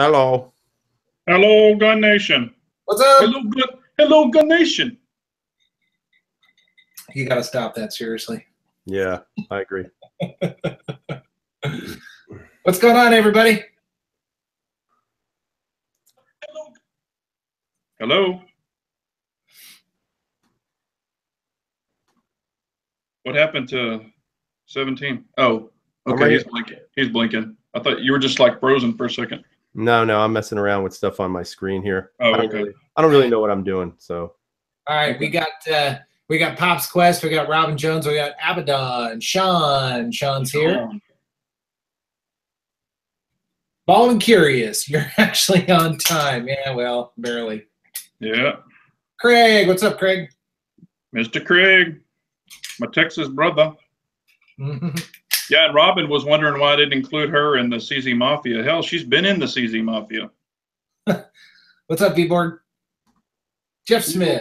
Hello. Hello, Gun Nation. What's up? Hello, Gun Nation. You got to stop that, seriously. Yeah, I agree. What's going on, everybody? Hello. What happened to 17? Oh, okay. Right. He's blinking. He's blinking. I thought you were just like frozen for a second. No, I'm messing around with stuff on my screen here. Oh, okay. I don't really know what I'm doing. So. All right, we got Pop's Quest, we got Robin Jones, we got Abaddon, Sean. Sean's here. Bald and Curious, you're actually on time. Yeah, well, barely. Yeah. Craig, what's up, Craig? Mr. Craig, my Texas brother. Yeah, and Robin was wondering why I didn't include her in the CZ Mafia. Hell, she's been in the CZ Mafia. What's up, V-Board? Jeff Smith.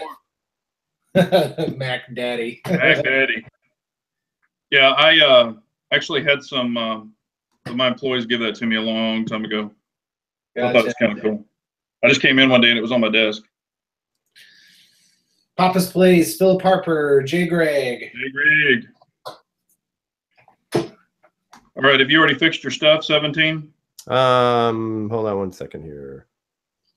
Mac Daddy. Mac Daddy. Yeah, I actually had some of my employees give that to me a long time ago. Gotcha. I thought it was kind of cool. I just came in one day and it was on my desk. Papa's Place, Philip Harper, Jay Greg. Hey, Greg. All right, have you already fixed your stuff, 17? Hold on one second here.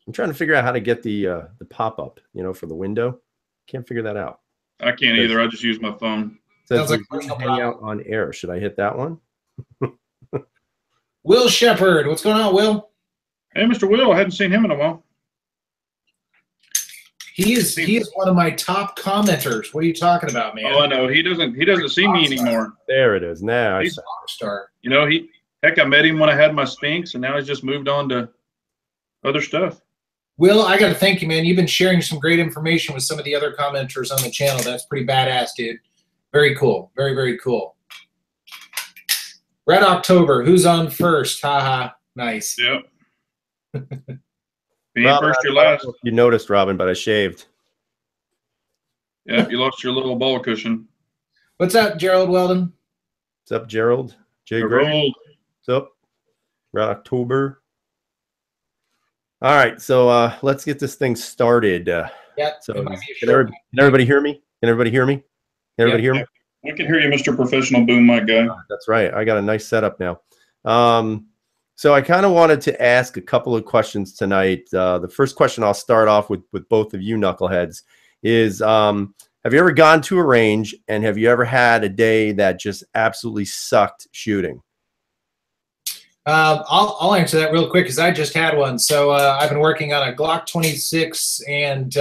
I'm trying to figure out how to get the pop-up, for the window. Can't figure that out. I can't either. I just use my phone. Sounds like hang out on air. Should I hit that one? Will Shepard, what's going on, Will? Hey, Mr. Will, I hadn't seen him in a while. He is one of my top commenters. What are you talking about, man? Oh, I know. He doesn't see me anymore. There it is. Now he's a rock star. I met him when I had my Sphinx, and now he's just moved on to other stuff. Will, I got to thank you, man. You've been sharing some great information with some of the other commenters on the channel. That's pretty badass, dude. Very cool. Very, very cool. Red October. Who's on first? Haha. Nice. Yep. Being first, your last. You noticed, Robin, but I shaved. Yeah, you lost your little ball cushion. What's up, Gerald Weldon? What's up, Gerald? Jay Greg. What's up? Red October. All right, so let's get this thing started. Yeah. So can everybody hear me? Can everybody hear me? Can everybody hear me? We can hear you, Mr. Professional Boom Mic Guy. That's right. I got a nice setup now. So I kind of wanted to ask a couple of questions tonight. The first question I'll start off with both of you knuckleheads is, have you ever gone to a range and have you ever had a day that just absolutely sucked shooting? I'll answer that real quick because I just had one. So I've been working on a Glock 26 and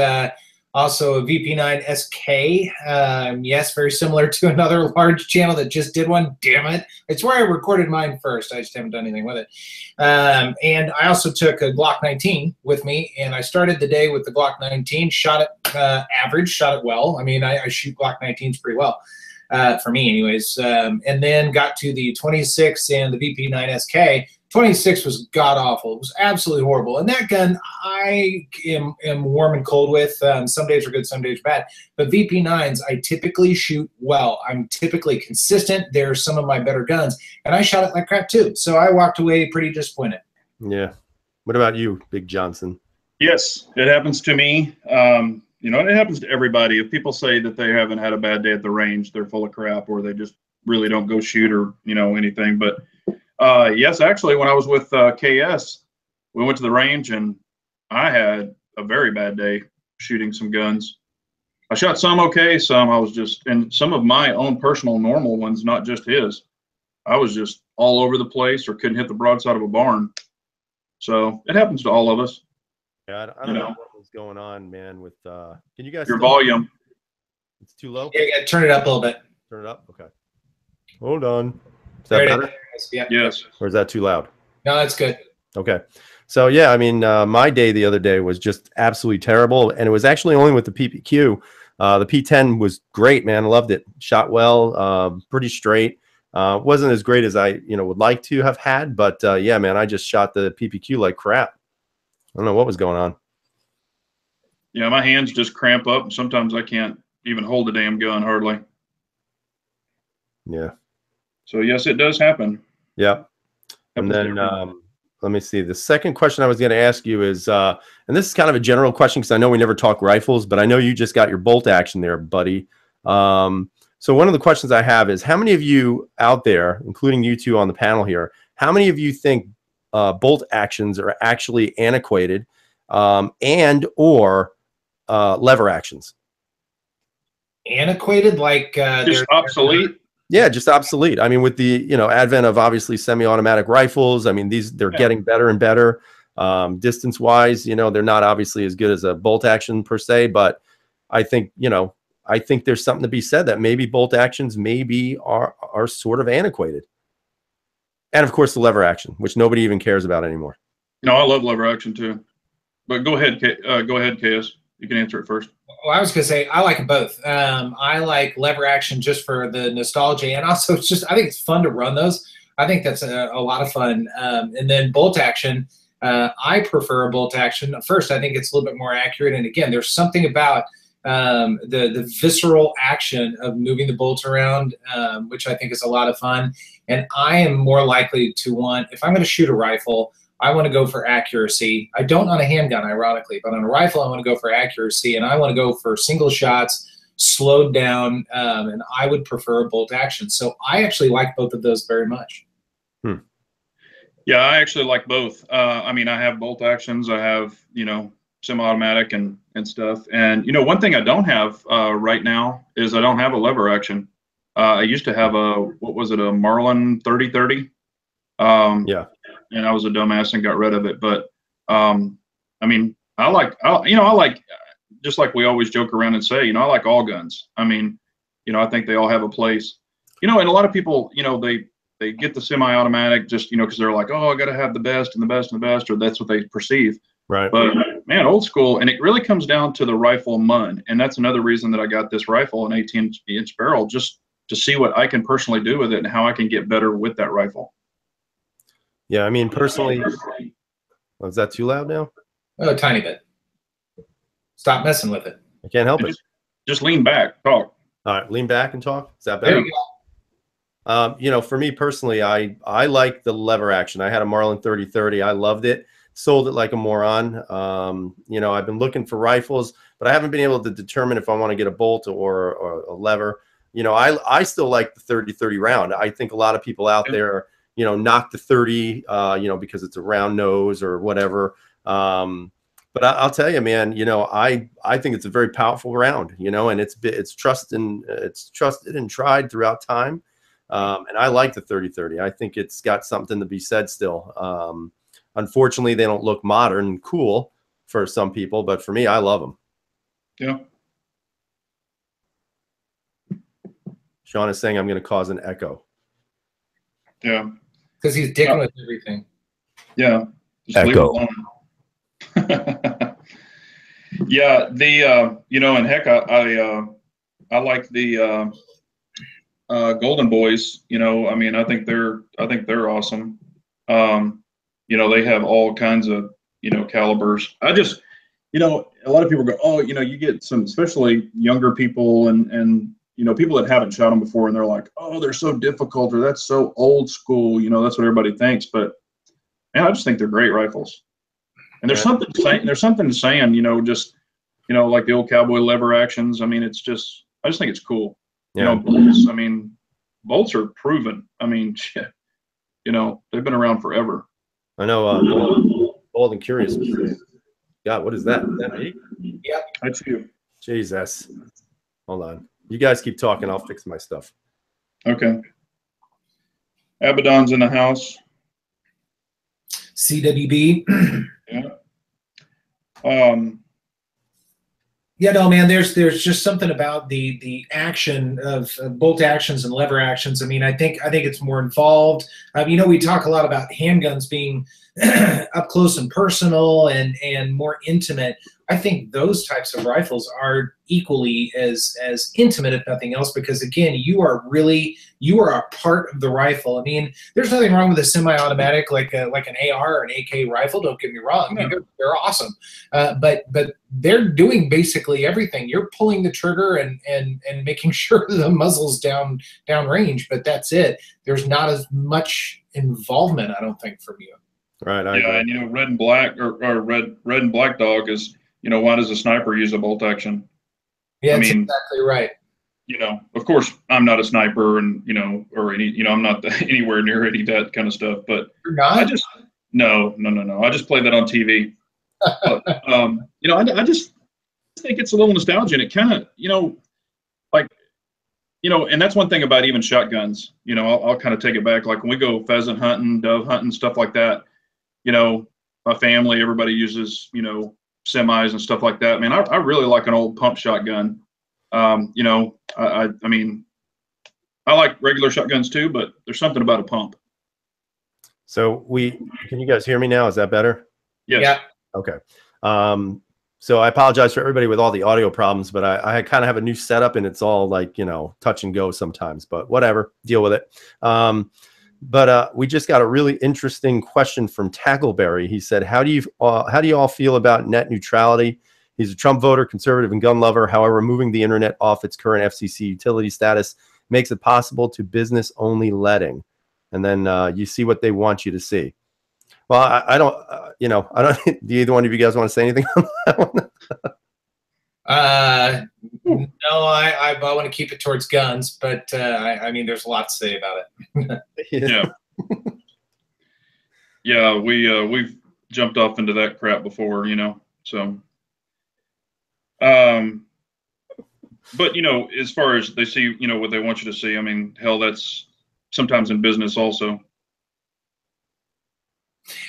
also a VP9 SK. Yes, very similar to another large channel that just did one. Damn it. It's where I recorded mine first. I just haven't done anything with it. And I also took a Glock 19 with me, and I started the day with the Glock 19, shot it average, shot it well. I mean, I shoot Glock 19s pretty well. For me anyways, and then got to the 26 and the VP9 SK. 26 was god-awful. It was absolutely horrible. And that gun I am warm and cold with. Some days are good, some days are bad. But VP9s, I typically shoot well. I'm typically consistent. They're some of my better guns. And I shot it like crap too. So I walked away pretty disappointed. Yeah. What about you, Big Johnson? Yes, it happens to me. It happens to everybody. If people say that they haven't had a bad day at the range, they're full of crap, or they just really don't go shoot or, anything. But yes, actually, when I was with KS, we went to the range and I had a very bad day shooting some guns. I shot some okay, some I was just, and some of my own personal normal ones, not just his. I was just all over the place or couldn't hit the broadside of a barn. So it happens to all of us. Yeah, I don't know what's going on, man. With can you guys? Your volume. It's too low. Yeah, you gotta turn it up a little bit. Turn it up. Okay. Hold on. Is that better? Yeah. Yes. Or is that too loud? No, that's good. Okay. So yeah, I mean, my day the other day was just absolutely terrible, and it was actually only with the PPQ. The P10 was great, man. I loved it. Shot well, pretty straight. Wasn't as great as I would like to have had, but yeah, man, I just shot the PPQ like crap. I don't know what was going on. Yeah, my hands just cramp up, and sometimes I can't even hold the damn gun hardly. Yeah. So yes, it does happen. Yeah. And then let me see. The second question I was going to ask you is, and this is kind of a general question because I know we never talk rifles, but I know you just got your bolt action there, buddy. So one of the questions I have is, how many of you out there, including you two on the panel here, how many of you think bolt actions are actually antiquated and or lever actions? Antiquated, like Just obsolete. Yeah, just obsolete. I mean, with the advent of obviously semi-automatic rifles, I mean they're getting better and better. Distance wise, they're not obviously as good as a bolt action per se, but I think there's something to be said that maybe bolt actions maybe are sort of antiquated. And of course the lever action, which nobody even cares about anymore. No, I love lever action too. But go ahead, KS. You can answer it first. Well, I was going to say, I like them both. I like lever action just for the nostalgia, and also I think it's fun to run those. I think that's a lot of fun. And then bolt action, I prefer a bolt action. First, I think it's a little bit more accurate. And again, there's something about the visceral action of moving the bolt around, which I think is a lot of fun. And I am more likely to want, if I'm going to shoot a rifle, I want to go for accuracy. I don't on a handgun, ironically, but on a rifle, I want to go for accuracy, and I want to go for single shots, slowed down, and I would prefer a bolt action. So I actually like both of those very much. Yeah, I actually like both. I mean, I have bolt actions. I have, semi-automatic and stuff. And, one thing I don't have right now is I don't have a lever action. I used to have a Marlin 30-30. Yeah. And I was a dumbass and got rid of it. But I mean, I like just like we always joke around and say, I like all guns. I mean, I think they all have a place. And a lot of people, they get the semi-automatic just because they're like, oh, I got to have the best and the best and the best, or that's what they perceive. Right. But man, old school, and it really comes down to the rifle mud, and that's another reason that I got this rifle, an 18-inch barrel, just to see what I can personally do with it and how I can get better with that rifle. Yeah, I mean, personally, is that too loud now? Oh, a tiny bit. Stop messing with it. I can't help it. Just lean back, talk. All right, lean back and talk. Is that better? There you go. For me personally, I like the lever action. I had a Marlin 30-30. I loved it. Sold it like a moron. I've been looking for rifles, but I haven't been able to determine if I want to get a bolt or a lever. I still like the 30-30 round. I think a lot of people out there knock the 30, because it's a round nose or whatever. But I'll tell you, man, I think it's a very powerful round, and it's trusted and tried throughout time. And I like the 30-30. I think it's got something to be said still. Unfortunately, they don't look modern and cool for some people, but for me, I love them. Yeah. Sean is saying I'm going to cause an echo. Yeah. Because he's dicking with everything. Yeah. Just echo. Leave it alone. Yeah. And heck, I like the Golden Boys. I mean, I think they're awesome. They have all kinds of calibers. I just a lot of people go, oh, you get some, especially younger people and people that haven't shot them before, and they're like, oh, they're so difficult, or that's so old school. That's what everybody thinks. But man, I just think they're great rifles. And there's something saying, just like the old cowboy lever actions. I mean, I just think it's cool. Yeah. Bolts, I mean, bolts are proven. I mean, shit, they've been around forever. I know. Bold and Curious. God, what is that? Is that me? Yep. That's you. Jesus. Hold on. You guys keep talking. I'll fix my stuff. Okay. Abaddon's in the house. CWB. Yeah. Yeah, no, man. There's just something about the action of bolt actions and lever actions. I mean, I think it's more involved. We talk a lot about handguns being up close and personal and more intimate. I think those types of rifles are equally as intimate, if nothing else, because again, you are a part of the rifle. I mean, there's nothing wrong with a semi-automatic like an AR or an AK rifle. Don't get me wrong; I mean, they're awesome, but they're doing basically everything. You're pulling the trigger and making sure the muzzle's down range, but that's it. There's not as much involvement, I don't think, from you. Right. I Yeah, agree. and red and black or red and black dog is, why does a sniper use a bolt action? Yeah, I that's mean, exactly right. of course I'm not a sniper and, or any, I'm not anywhere near any of that kind of stuff, but You're I not? just, no. I just play that on TV. But, I just think it's a little nostalgia and it kind of, like, and that's one thing about even shotguns, I'll kind of take it back. Like when we go pheasant hunting, dove hunting, stuff like that, my family, everybody uses, semis and stuff like that. Man, I really like an old pump shotgun. I mean, I like regular shotguns too, but there's something about a pump. So can you guys hear me now? Is that better? Yes. Yeah. Okay. So I apologize for everybody with all the audio problems, but I kind of have a new setup and it's all like, touch and go sometimes, but whatever, deal with it. But we just got a really interesting question from Tackleberry. He said, how do you all feel about net neutrality? He's a Trump voter, conservative, and gun lover. However, removing the internet off its current FCC utility status makes it possible to business-only letting. And then you see what they want you to see. Well, I don't, I don't. Do either one of you guys want to say anything on that one? No, I want to keep it towards guns, but I mean, there's a lot to say about it. Yeah. Yeah, we've jumped off into that crap before, so. But as far as they see, what they want you to see, I mean, hell, that's sometimes in business also.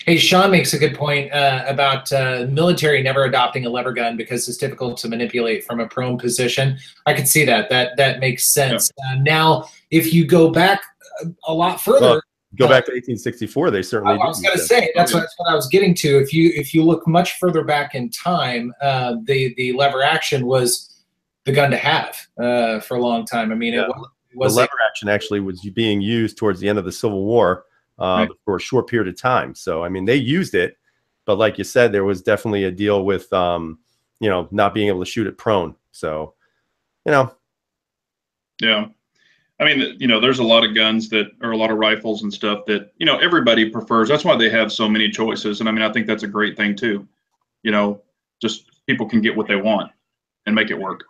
Hey, Sean makes a good point about military never adopting a lever gun because it's difficult to manipulate from a prone position. I could see that. That makes sense. Yeah. Now, if you go back a lot further, Well, go back to 1864. They certainly. I was going to say that's what I was getting to. If you look much further back in time, the lever action was the gun to have for a long time. I mean, yeah. it was the lever action actually was being used towards the end of the Civil War. Right. For a short period of time. So, I mean, they used it, but like you said, there was definitely a deal with, not being able to shoot it prone. So, Yeah. I mean, there's a lot of guns that are a lot of rifles and stuff that, everybody prefers. That's why they have so many choices. And I mean, I think that's a great thing too. Just people can get what they want and make it work.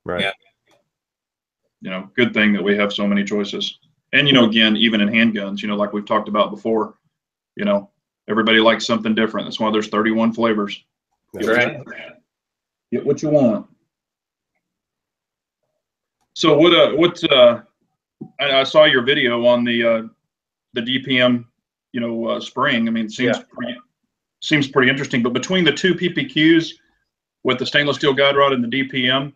Right. Yeah. Good thing that we have so many choices. And, again, even in handguns, like we've talked about before, everybody likes something different. That's why there's 31 flavors. That's right. Get what you want. So I saw your video on the DPM, spring. I mean, seems pretty interesting, but between the two PPQs with the stainless steel guide rod and the DPM,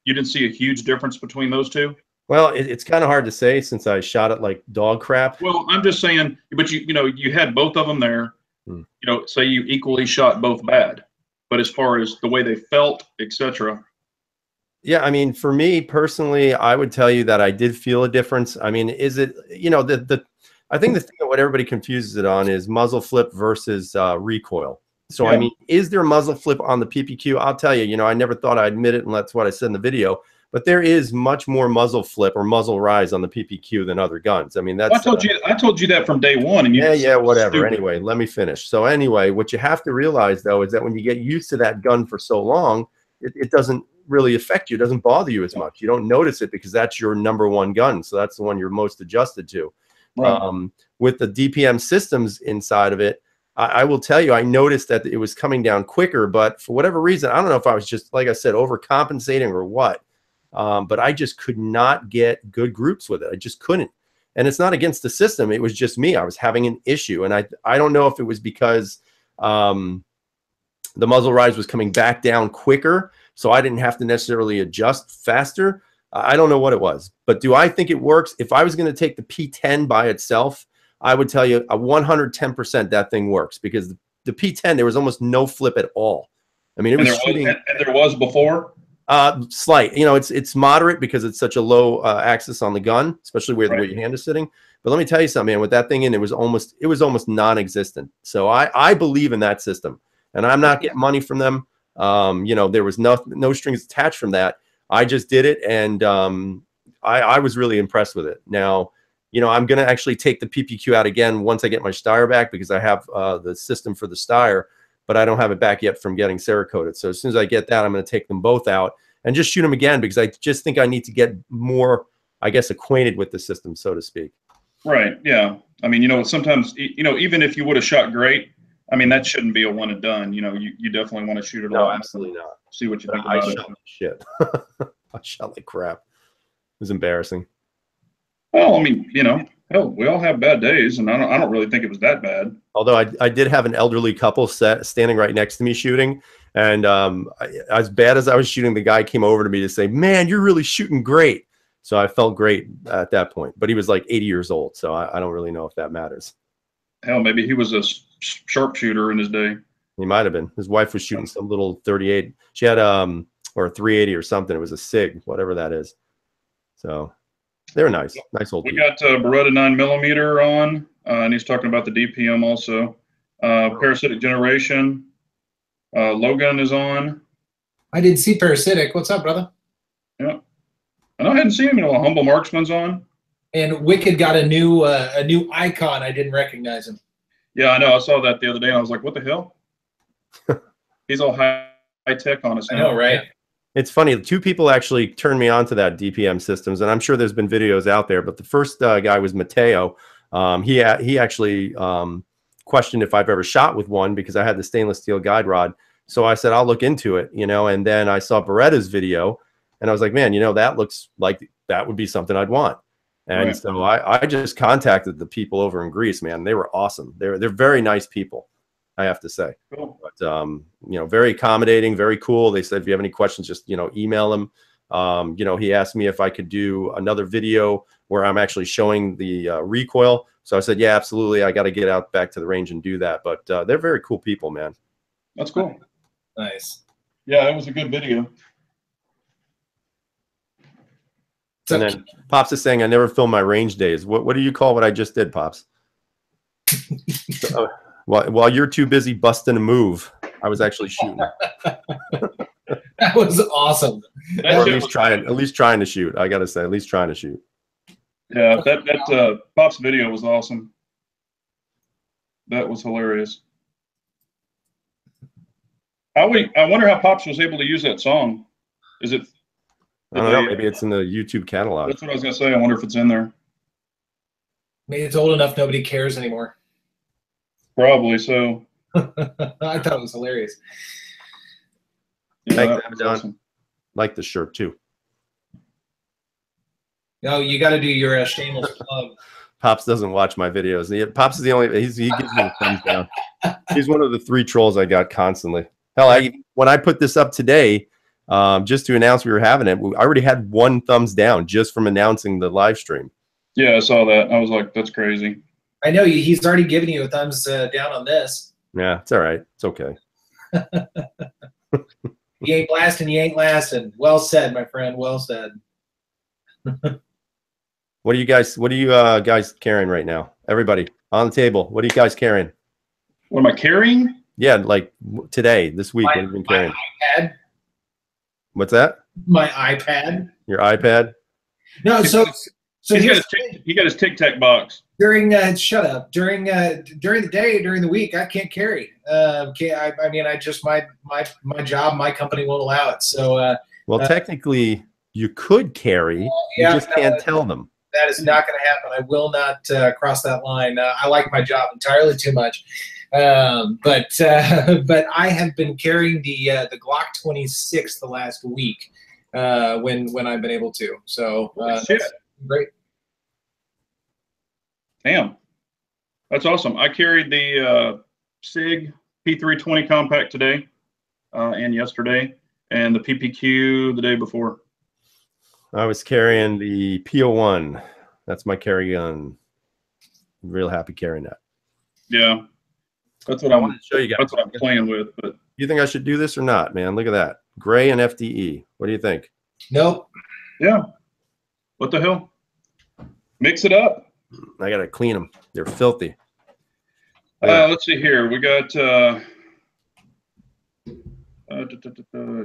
you didn't see a huge difference between those two? Well, it's kind of hard to say since I shot it like dog crap. Well, I'm just saying, but you had both of them there. Say you equally shot both bad, but as far as the way they felt, etc. Yeah, I mean, for me personally, I would tell you that I did feel a difference. I mean, is it, I think the thing that what everybody confuses it on is muzzle flip versus recoil. So, yeah. I mean, is there muzzle flip on the PPQ? I'll tell you, I never thought I'd admit it, and that's what I said in the video. But there is much more muzzle flip or muzzle rise on the PPQ than other guns. I mean, that's. I told you that from day one, and you. Yeah, whatever. Stupid. Anyway, let me finish. So anyway, what you have to realize though is that when you get used to that gun for so long, it doesn't really affect you. It doesn't bother you as much. You don't notice it because that's your number one gun. So that's the one you're most adjusted to. Right. With the DPM systems inside of it, I will tell you, I noticed that it was coming down quicker, but for whatever reason, I don't know if I was just, like I said, overcompensating or what. But I just could not get good groups with it. I just couldn't. And it's not against the system. It was just me. I was having an issue. And I don't know if it was because the muzzle rise was coming back down quicker, so I didn't have to necessarily adjust faster. I don't know what it was. But do I think it works? If I was going to take the P10 by itself, I would tell you a 110% that thing works, because the P10, there was almost no flip at all. I mean, it was shooting. And there was before? Slight, it's moderate because it's such a low axis on the gun, especially where the way your hand is sitting. But let me tell you something, man, with that thing in, it was almost non-existent. So I believe in that system, and I'm not getting money from them. There was no strings attached from that. I just did it, and I was really impressed with it. Now, you know, I'm going to actually take the PPQ out again once I get my Steyr back, because I have the system for the Steyr, but I don't have it back yet from getting Cerakoted. So as soon as I get that, I'm going to take them both out and just shoot them again, because I just think I need to get more, I guess, acquainted with the system, so to speak. Right. Yeah. I mean, you know, sometimes, you know, even if you would have shot great, I mean, that shouldn't be a one and done. You know, you definitely want to shoot it No, all. absolutely not. See what you think I about shot it. like shit. I shot like crap. It was embarrassing. Well, I mean, you know, hell, we all have bad days, and I don't really think it was that bad. Although I did have an elderly couple standing right next to me shooting, and as bad as I was shooting, the guy came over to me to say, "Man, you're really shooting great." So I felt great at that point. But he was like 80 years old, so I don't really know if that matters. Hell, maybe he was a sharpshooter in his day. He might have been. His wife was shooting some little 38. She had or a 380 or something. It was a SIG, whatever that is. So they were nice old We people. got Beretta 9mm on, and he's talking about the DPM also. Parasitic Generation. Logan is on. I didn't see Parasitic. What's up, brother? Yeah. And I hadn't seen him in a while. Humble Marksman's on. And Wicked got a new icon. I didn't recognize him. Yeah, I know. I saw that the other day, and I was like, what the hell? He's all high tech on us now. I know, right? It's funny. Two people actually turned me on to that DPM systems, and I'm sure there's been videos out there. But the first guy was Mateo. He actually questioned if I've ever shot with one, because I had the stainless steel guide rod. So I said, I'll look into it, you know. And then I saw Beretta's video, and I was like, man, you know, that looks like that would be something I'd want. And Right. so I just contacted the people over in Greece, man. They were awesome. They're very nice people, I have to say. Cool. But you know, very accommodating, very cool. They said if you have any questions, just, you know, email them. You know, he asked me if I could do another video where I'm actually showing the recoil. So I said, yeah, absolutely. I got to get out back to the range and do that. But they're very cool people, man. That's cool. Nice. Yeah, it was a good video. And then Pops is saying, I never filmed my range days. What do you call what I just did, Pops? While you're too busy busting a move, I was actually shooting. That was awesome. Or at least trying to shoot. I gotta say, at least trying to shoot. Yeah, that Pop's video was awesome. That was hilarious. I wonder how Pops was able to use that song. Is it? I don't know. Maybe it's in the YouTube catalog. That's what I was gonna say. I wonder if it's in there. Maybe it's old enough nobody cares anymore. Probably so. I thought it was hilarious. Yeah, Thanks, that was John. awesome. Like the shirt too. No, you got to do your shameless plug. Pops doesn't watch my videos. Pops is the only. He gives me the thumbs down. He's one of the 3 trolls I got constantly. Hell, when I put this up today, just to announce we were having it, I already had 1 thumbs down just from announcing the live stream. Yeah, I saw that. I was like, that's crazy. I know he's already given you a thumbs down on this. Yeah, it's all right. It's okay. You ain't blasting, you ain't lasting. Well said, my friend. Well said. What are you guys carrying right now? Everybody on the table. What are you guys carrying? What am I carrying? Yeah, like today, this week. What have you been carrying? My iPad. What's that? My iPad. Your iPad? No, so He got his Tic Tac box. during shut up during the day, during the week, I can't carry. I mean, I just my job, my company won't allow it. So Well, technically, you could carry. You just can't tell them. that is not going to happen. I will not cross that line. I like my job entirely too much. But I have been carrying the Glock 26 the last week when I've been able to. So Shit. that's great. Damn. That's awesome. I carried the SIG P320 compact today and yesterday, and the PPQ the day before. I was carrying the PO1. That's my carry gun. I'm real happy carrying that. Yeah. That's what I wanted to show you guys. That's what I'm playing with. But You think I should do this or not, man? Look at that. Gray and FDE. What do you think? Nope. yeah. What the hell? Mix it up. I got to clean them. They're filthy. Let's see here. We got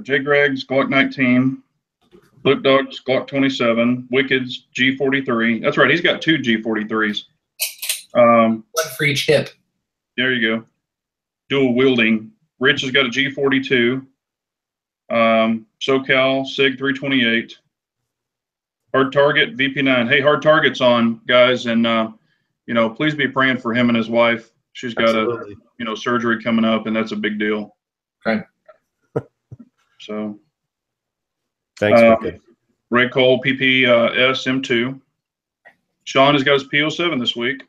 J. Greg's Glock 19. Luke Dog's Glock 27, Wicked's G43. That's right, he's got 2 G43s. One for each hip. There you go. Dual wielding. Rich has got a G42. SoCal Sig 328. Hard Target VP9. Hey, Hard Target's on, guys, and you know, please be praying for him and his wife. She's got Absolutely. a surgery coming up, and that's a big deal. Okay. So Thanks, Wicked. Ray Cole PPS M2. Sean has got his PO7 this week.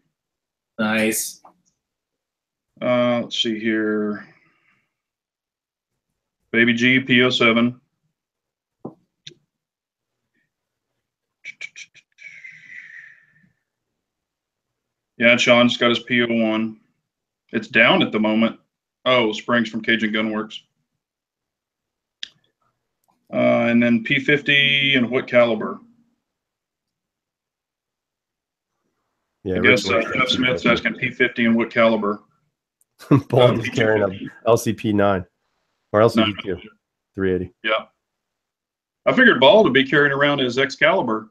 Nice. Let's see here. Baby G PO7. Yeah, Sean's got his PO1. It's down at the moment. Oh, Springs from Cajun Gunworks. And then P50 and what caliber? Yeah, I guess Jeff Smith's asking P50 and what caliber? Bald is carrying a LCP9 or LCP2 380. Yeah. I figured Bald would be carrying around his Excalibur.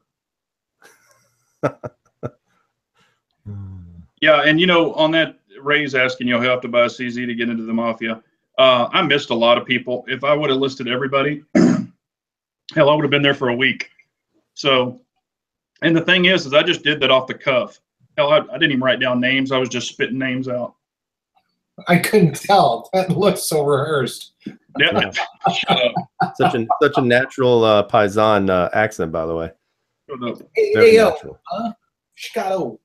Yeah, and on that, Ray's asking, how have to buy a CZ to get into the Mafia. I missed a lot of people. If I would have listed everybody, hell, I would have been there for a week. So, and the thing is I just did that off the cuff. Hell, I didn't even write down names. I was just spitting names out. I couldn't tell. That looked so rehearsed. Yeah. Shut up. Such a natural Paisan accent, by the way. Shut up. Hey, yo, huh? Chicago.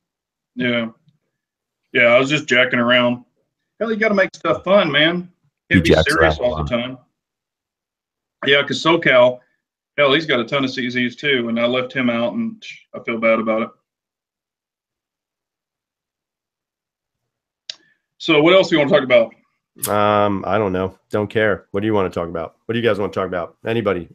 Yeah. Yeah, I was just jacking around. Hell, you got to make stuff fun, man. Can't be serious all the time. Yeah, because SoCal, hell, he's got a ton of CZs too, and I left him out, and I feel bad about it. So what else do you want to talk about? I don't know. Don't care. What do you want to talk about? What do you guys want to talk about? Anybody?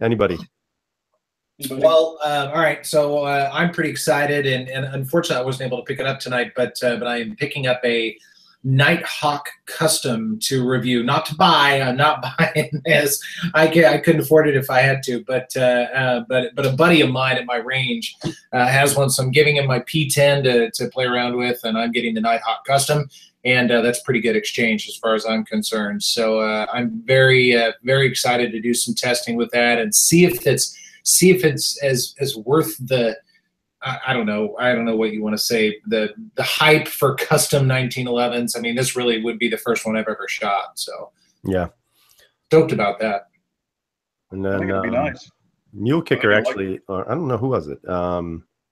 Well, all right. So I'm pretty excited, and unfortunately, I wasn't able to pick it up tonight. But I am picking up a Nighthawk custom to review, not to buy. I'm not buying this. I couldn't afford it if I had to. But a buddy of mine at my range has one, so I'm giving him my P10 to play around with, and I'm getting the Nighthawk custom. And that's pretty good exchange as far as I'm concerned. So I'm very excited to do some testing with that and see if it's as worth the I don't know what you want to say, the hype for custom 1911s. I mean, this really would be the first one I've ever shot. So yeah, stoked about that. And then I think it'd be nice. Mule Kicker actually, or I don't know who was it.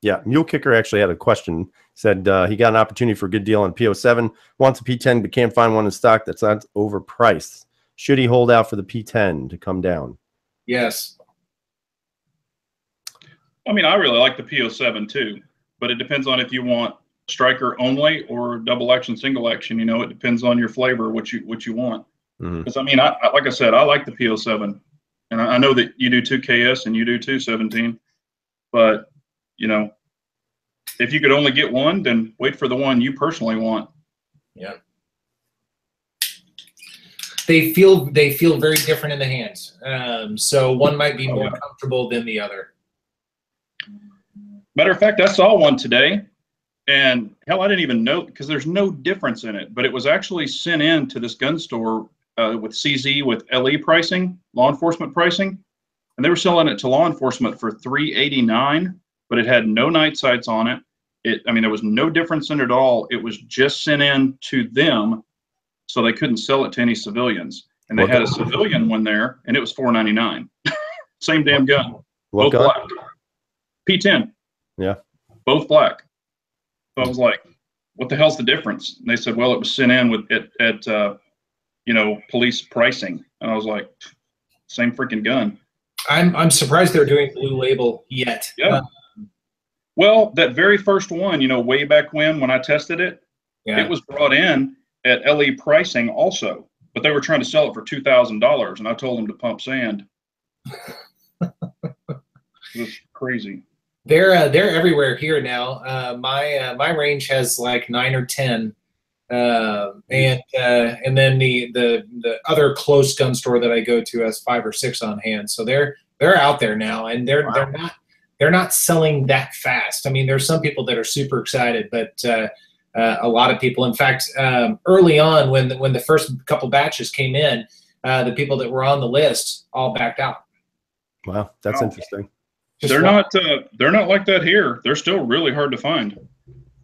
Yeah, Mule Kicker actually had a question. Said he got an opportunity for a good deal on PO7, wants a P10 but can't find one in stock that's not overpriced. Should he hold out for the P10 to come down? Yes. I mean, I really like the PO7 too, but it depends on if you want striker only or double action, single action. It depends on your flavor, what you want. Because I mean, I like I said, I like the PO7, and I know that you do 2KS and you do 217, but if you could only get one, then wait for the one you personally want. Yeah. They feel very different in the hands. So one might be more comfortable than the other. Matter of fact, I saw one today, and hell, I didn't even know, because there's no difference in it, but it was actually sent in to this gun store with CZ with LE pricing, law enforcement pricing, and they were selling it to law enforcement for $389, but it had no night sights on it. I mean, there was no difference in it at all. It was just sent in to them, so they couldn't sell it to any civilians. And they had a civilian one there, and it was $499. Same damn gun. Both black. P10. Yeah. Both black. So I was like, what the hell's the difference? And they said, well, it was sent in with at police pricing. And I was like, same freaking gun. I'm surprised they're doing blue label yet. Yeah. Well, that very first one, way back when I tested it, it was brought in at LE pricing also, but they were trying to sell it for $2,000, and I told them to pump sand. It was crazy. They're everywhere here now. My range has like 9 or 10, and then the other close gun store that I go to has 5 or 6 on hand. So they're They're out there now, and Wow. they're not selling that fast. I mean, there's some people that are super excited, but a lot of people, in fact, early on when the first couple batches came in, the people that were on the list all backed out. Wow, that's interesting. They're not like that here. They're still really hard to find.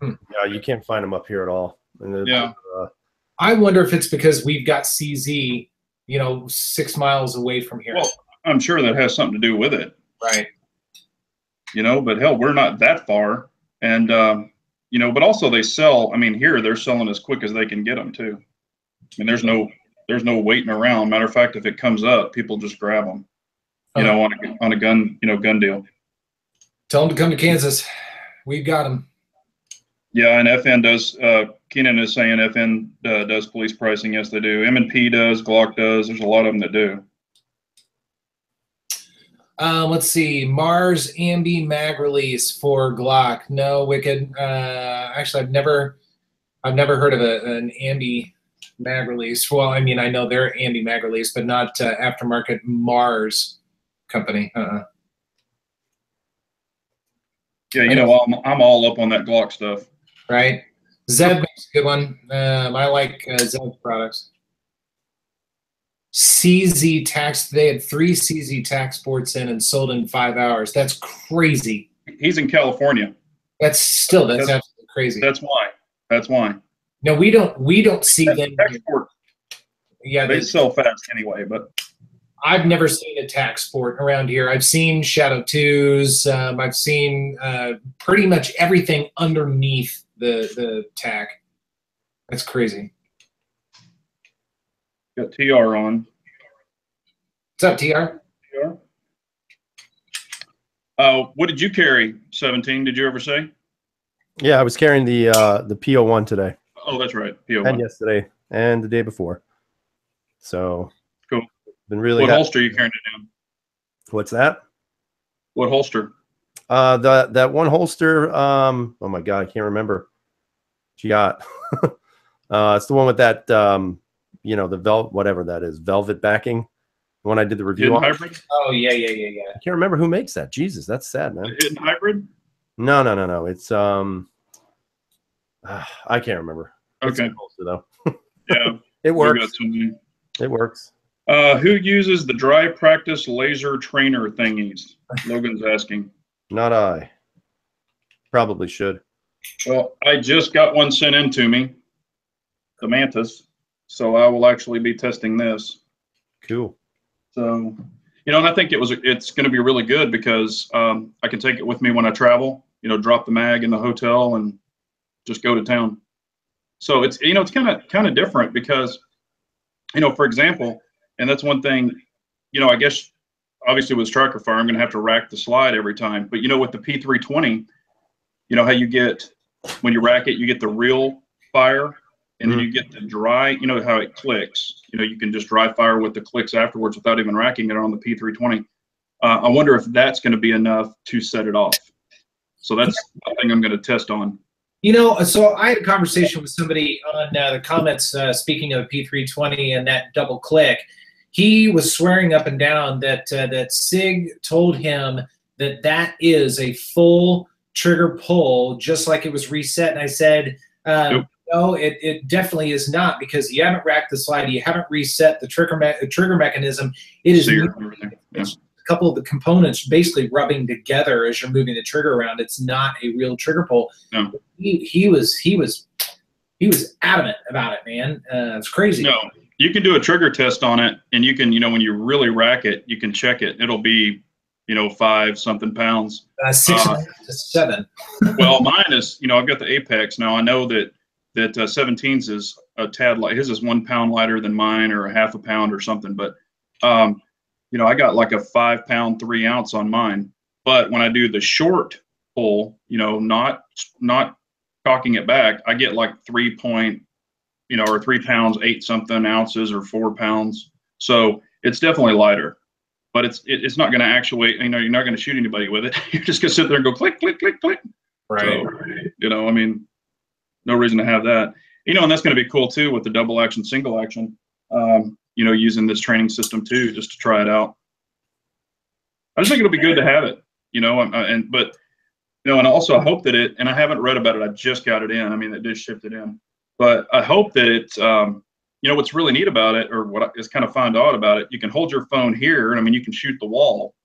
Yeah, you can't find them up here at all. And Yeah. I wonder if it's because we've got CZ, 6 miles away from here. Well, I'm sure that has something to do with it. Right. But hell, we're not that far. And, but also they sell, I mean, here they're selling as quick as they can get them too. I mean, there's no waiting around. Matter of fact, if it comes up, people just grab them, on a gun deal. Tell them to come to Kansas. We've got them. Yeah, and FN does. Keenan is saying FN does police pricing. Yes, they do. M&P does. Glock does. There's a lot of them that do. Let's see. Mars Ambi mag release for Glock. No, Wicked. Actually, I've never heard of an Ambi mag release. Well, I mean, I know they're Ambi mag release, but not aftermarket Mars company. Yeah, I'm all up on that Glock stuff. Right. Zeb makes a good one. I like Zeb's products. CZ tax. They had 3 CZ tax sports in and sold in 5 hours. That's crazy. He's in California. That's absolutely crazy. That's why. No, we don't see them. Export. Yeah, they sell fast anyway. But I've never seen a tax sport around here. I've seen Shadow 2s. I've seen pretty much everything underneath the tack. That's crazy. Got TR on. What's up, TR? What did you carry? 17? Did you ever say? Yeah, I was carrying the P01 today. Oh, that's right. P01. And yesterday and the day before. So cool. Been really. What holster are you carrying it in? What's that? What holster? That one holster. Oh my God, I can't remember. It's the one with that. The whatever that is, velvet backing. The one I did the review on. Hybrid? Oh yeah. I can't remember who makes that. Jesus, that's sad, man. Hidden hybrid? No. It's I can't remember. Okay. Holster, though. Yeah. It works. It works. Who uses the dry practice laser trainer thingies? Logan's asking. Not I. Probably should. Well, I just got one sent in to me, the Mantis, so I will actually be testing this. Cool. So, and I think it's going to be really good because I can take it with me when I travel. Drop the mag in the hotel and just go to town. So it's it's kind of different because, for example, and that's one thing, I guess obviously with striker fire, I'm going to have to rack the slide every time. But with the P320, how you get when you rack it, you get the real fire, and then you get the dry. How it clicks. You can just dry fire with the clicks afterwards without even racking it on the P320. I wonder if that's going to be enough to set it off. So that's one thing I'm going to test on. So I had a conversation with somebody on the comments, speaking of the P320 and that double click. He was swearing up and down that SIG told him that is a full trigger pull, just like it was reset. And I said, nope. No, it definitely is not, because you haven't racked the slide, you haven't reset the trigger mechanism. It is a couple of the components basically rubbing together as you're moving the trigger around. It's not a real trigger pull. No. He was adamant about it, man. It's crazy. No, you can do a trigger test on it, and you can, when you really rack it, you can check it. It'll be, 5-something pounds. 6 to 7. Well, mine is, I've got the Apex now. I know that 17's is a tad light. His is 1 pound lighter than mine, or a half a pound or something. But I got like a 5 pound 3 ounce on mine. But when I do the short pull, not cocking it back, I get like 3 pounds 8 something ounces, or 4 pounds. So it's definitely lighter, but it's not going to actuate. You're not going to shoot anybody with it. You're just going to sit there and go click, click, click, click. Right. So, no reason to have that. And that's going to be cool too with the double action, single action. Using this training system too, just to try it out. I just think it'll be good to have it, you know, but you know, and also I hope that it, and I haven't read about it. I just got it in. I mean, it did ship it in, but I hope that it's, you know, what's really neat about it, or what is kind of find out about it, you can hold your phone here, and I mean, you can shoot the wall,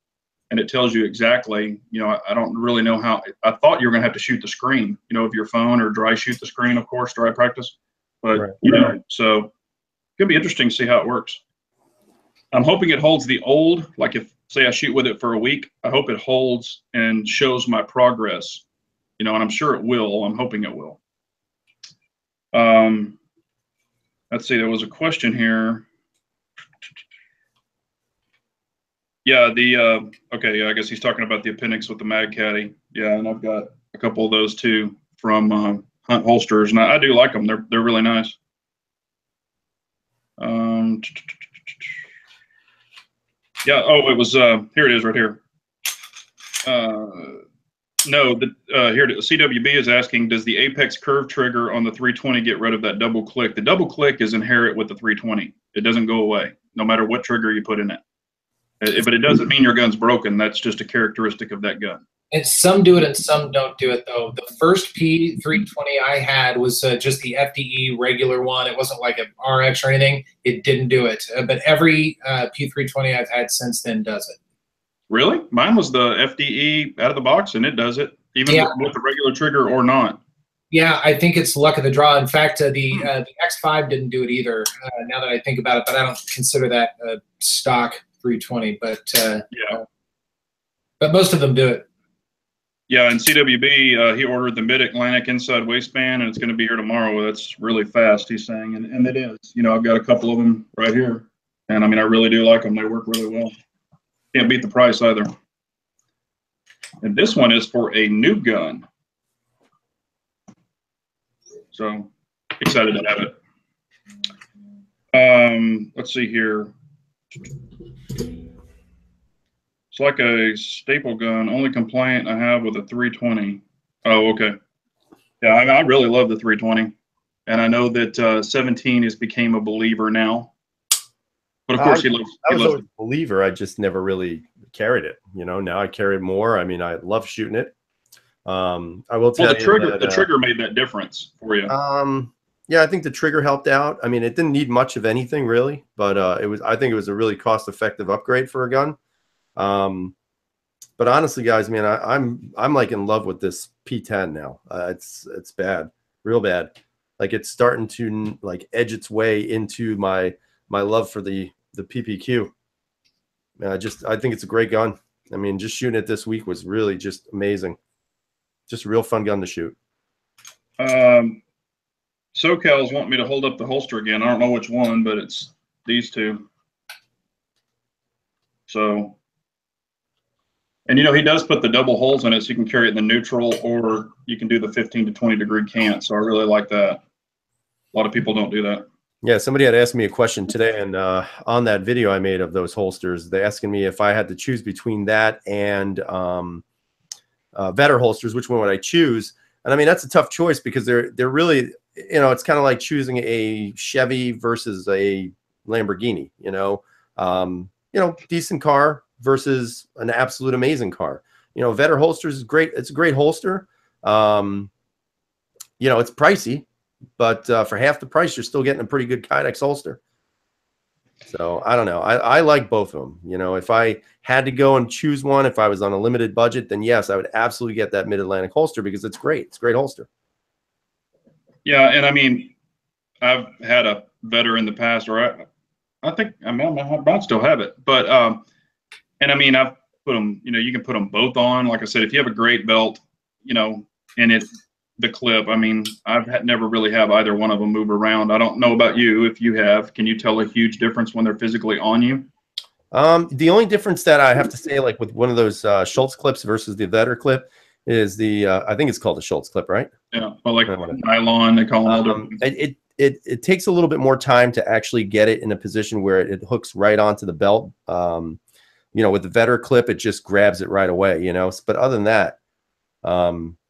and it tells you exactly, you know, I don't really know how, I thought you were going to have to shoot the screen, you know, of your phone, or dry shoot the screen, of course, dry practice. But, Right. you know, so it's going to be interesting to see how it works. I'm hoping it holds the old, like if, say I shoot with it for a week, I hope it holds and shows my progress, you know, and I'm sure it will. I'm hoping it will. Let's see, there was a question here. Yeah, okay, yeah, I guess he's talking about the appendix with the mag caddy. Yeah, and I've got a couple of those too from Hunt Holsters, and I do like them. They're really nice. Yeah, oh, it was, here it is right here. No, here CWB is asking, does the Apex curve trigger on the 320 get rid of that double click? The double click is inherent with the 320. It doesn't go away, no matter what trigger you put in it. But it doesn't mean your gun's broken. That's just a characteristic of that gun. And some do it and some don't do it, though. The first P320 I had was just the FDE regular one. It wasn't like an RX or anything. It didn't do it. But every P320 I've had since then does it. Really? Mine was the FDE out of the box, and it does it, even with the regular trigger or not. Yeah, I think it's luck of the draw. In fact, the X5 didn't do it either, now that I think about it. But I don't consider that stock 320. But yeah, but most of them do it. Yeah, and CWB, he ordered the Mid-Atlantic inside waistband, and it's going to be here tomorrow. That's really fast, he's saying, and it is. You know, I've got a couple of them right here, and I mean, I really do like them. They work really well. Can't beat the price either. And this one is for a new gun. So excited to have it. Let's see here. It's like a staple gun, only compliant I have with a 320. Oh, okay. Yeah, I really love the 320. And I know that 17 has became a believer now. But of course, I was always a believer. I just never really carried it. You know, now I carry it more. I mean, I love shooting it. I will tell you the trigger made that difference for you. Yeah, I think the trigger helped out. I mean, it didn't need much of anything really, but I think it was a really cost-effective upgrade for a gun. But honestly, guys, man, I'm like in love with this P10 now. It's bad, real bad. Like it's starting to like edge its way into my love for the PPQ. I think it's a great gun. I mean, just shooting it this week was really just amazing. Just a real fun gun to shoot. SoCal's wanting me to hold up the holster again. I don't know which one, but it's these two. So, and you know, he does put the double holes in it so you can carry it in the neutral, or you can do the 15 to 20 degree cant. So I really like that. A lot of people don't do that. Yeah, somebody had asked me a question today, and on that video I made of those holsters, they're asking me if I had to choose between that and Vetter holsters, which one would I choose? And I mean, that's a tough choice because they're really, you know, it's kind of like choosing a Chevy versus a Lamborghini. You know, decent car versus an absolute amazing car. You know, Vetter holsters is great. It's a great holster. You know, it's pricey, but for half the price, you're still getting a pretty good Kydex holster. So I don't know. I like both of them. You know, if I had to go and choose one, if I was on a limited budget, then yes, I would absolutely get that Mid-Atlantic holster because it's great. It's a great holster. Yeah, and I mean, I've had a Vetter in the past, or I think I might still have it, but and I mean, I've put them. You know, you can put them both on. Like I said, if you have a great belt, you know, and the clip. I mean, I've never really have either one of them move around. I don't know about you. If you have, can you tell a huge difference when they're physically on you? The only difference that I have to say, like with one of those Schultz clips versus the Vetter clip, is the I think it's called the Schultz clip, right? Yeah, well, like nylon, they call them. It takes a little bit more time to actually get it in a position where it hooks right onto the belt. You know, with the Vetter clip, it just grabs it right away. You know, but other than that,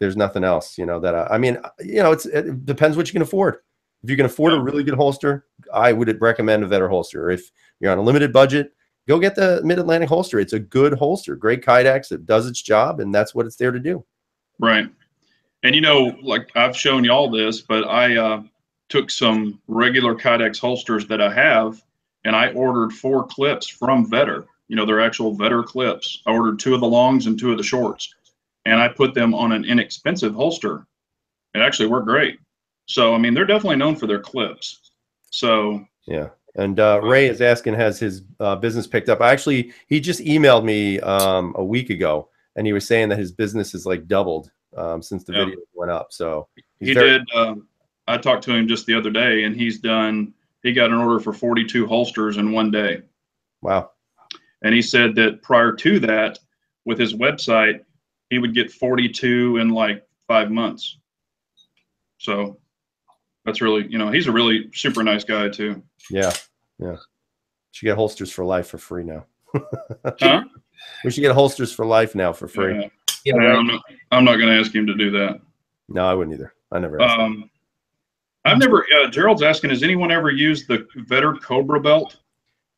there's nothing else. You know that I mean, you know, it depends what you can afford. If you can afford a really good holster, I would recommend a Vetter holster. If you're on a limited budget go get the Mid-Atlantic holster. It's a good holster, great Kydex. It does its job, and that's what it's there to do. Right. And, you know, like I've shown you all this, but I took some regular Kydex holsters that I have, and I ordered 4 clips from Vetter. You know, they're actual Vetter clips. I ordered 2 of the longs and 2 of the shorts, and I put them on an inexpensive holster. It actually worked great. So, I mean, they're definitely known for their clips. So, yeah. And Ray is asking, has his business picked up? He just emailed me a week ago, and he was saying that his business is like doubled since the video went up. So he did. I talked to him just the other day, and he got an order for 42 holsters in one day. Wow. And he said that prior to that, with his website, he would get 42 in like 5 months. So that's really, you know, he's a really super nice guy too. Yeah. Yeah. Should get holsters for life for free now. Huh? We should get holsters for life now for free. Yeah, right. I'm not going to ask him to do that. No, I wouldn't either. I never asked him. I've never, Gerald's asking, has anyone ever used the Vetter Cobra belt?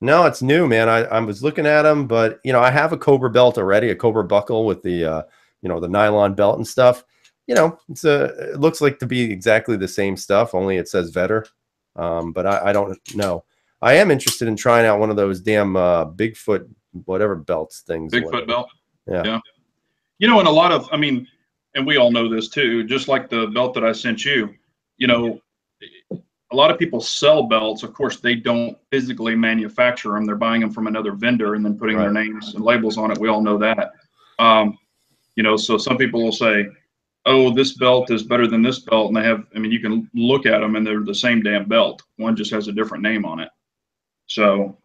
No, it's new, man. I was looking at them, but you know, I have a Cobra belt already, a Cobra buckle with the you know, the nylon belt and stuff. You know, it looks like to be exactly the same stuff, only it says Vetter. But I don't know. I am interested in trying out one of those damn Bigfoot whatever belts things. Bigfoot belt. Yeah. You know, and a lot of, I mean, and we all know this too, just like the belt that I sent you, you know, a lot of people sell belts. Of course, they don't physically manufacture them. They're buying them from another vendor and then putting their names and labels on it. We all know that. You know, so some people will say, oh, this belt is better than this belt. And they have, I mean, you can look at them and they're the same damn belt. One just has a different name on it. So,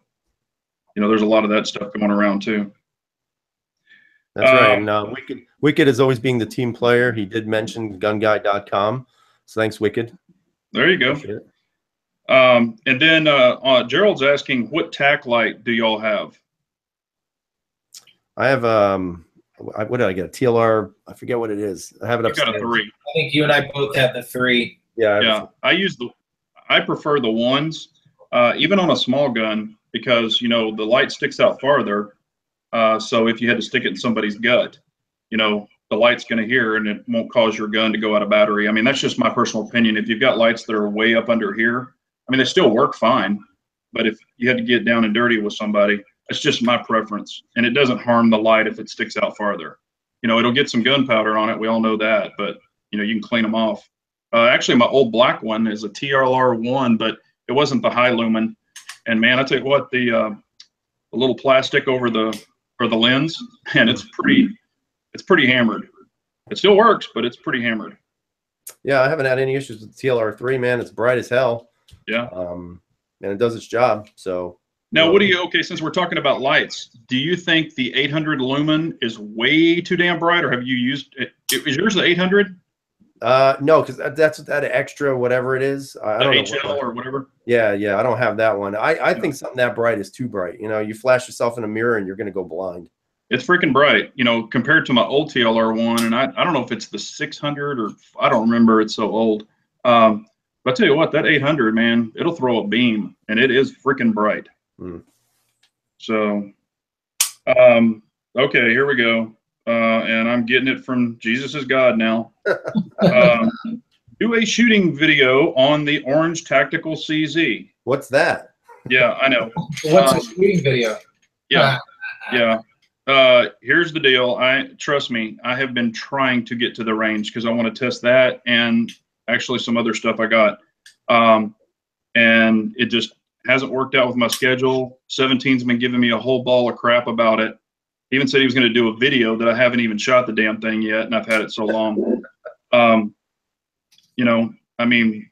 you know, there's a lot of that stuff going around too. That's right. And Wicked is always being the team player. He did mention gunguy.com. So thanks, Wicked. There you go. And then Gerald's asking, what tack light do y'all have? I have what did I get? A TLR? I forget what it is. I have it upstairs. Got a 3. I think you and I both have the 3. Yeah. I prefer the 1s, even on a small gun, because you know the light sticks out farther. So if you had to stick it in somebody's gut, you know, the light's going to hear and it won't cause your gun to go out of battery. I mean, that's just my personal opinion. If you've got lights that are way up under here, I mean, they still work fine. But if you had to get down and dirty with somebody, that's just my preference. And it doesn't harm the light if it sticks out farther. You know, it'll get some gunpowder on it. We all know that. But, you know, you can clean them off. Actually, my old black one is a TLR1, but it wasn't the high lumen. And, man, I tell you what, the little plastic over the lens, and it's pretty hammered. It still works, but it's pretty hammered. Yeah, I haven't had any issues with TLR3, man. It's bright as hell. Yeah. And it does its job. So now, okay, since we're talking about lights, do you think the 800 lumen is way too damn bright, or have you used it? Is yours the 800? No, because that's that extra whatever it is. I don't know HL or whatever. Yeah, I don't have that one. I think something that bright is too bright. You know, you flash yourself in a mirror and you're going to go blind. It's freaking bright, you know, compared to my old TLR1, and I don't know if it's the 600 or I don't remember. It's so old. But I tell you what, that 800, man, it'll throw a beam, and it is freaking bright. So, okay, here we go. And I'm getting it from Jesus is God now. Do a shooting video on the Orange Tactical CZ. What's that? Yeah, I know. What's a shooting video? Yeah. Here's the deal. Trust me, I have been trying to get to the range because I want to test that and actually some other stuff I got. And it just hasn't worked out with my schedule. 17's been giving me a whole ball of crap about it. He even said he was going to do a video that I haven't even shot the damn thing yet, and I've had it so long. You know, I mean,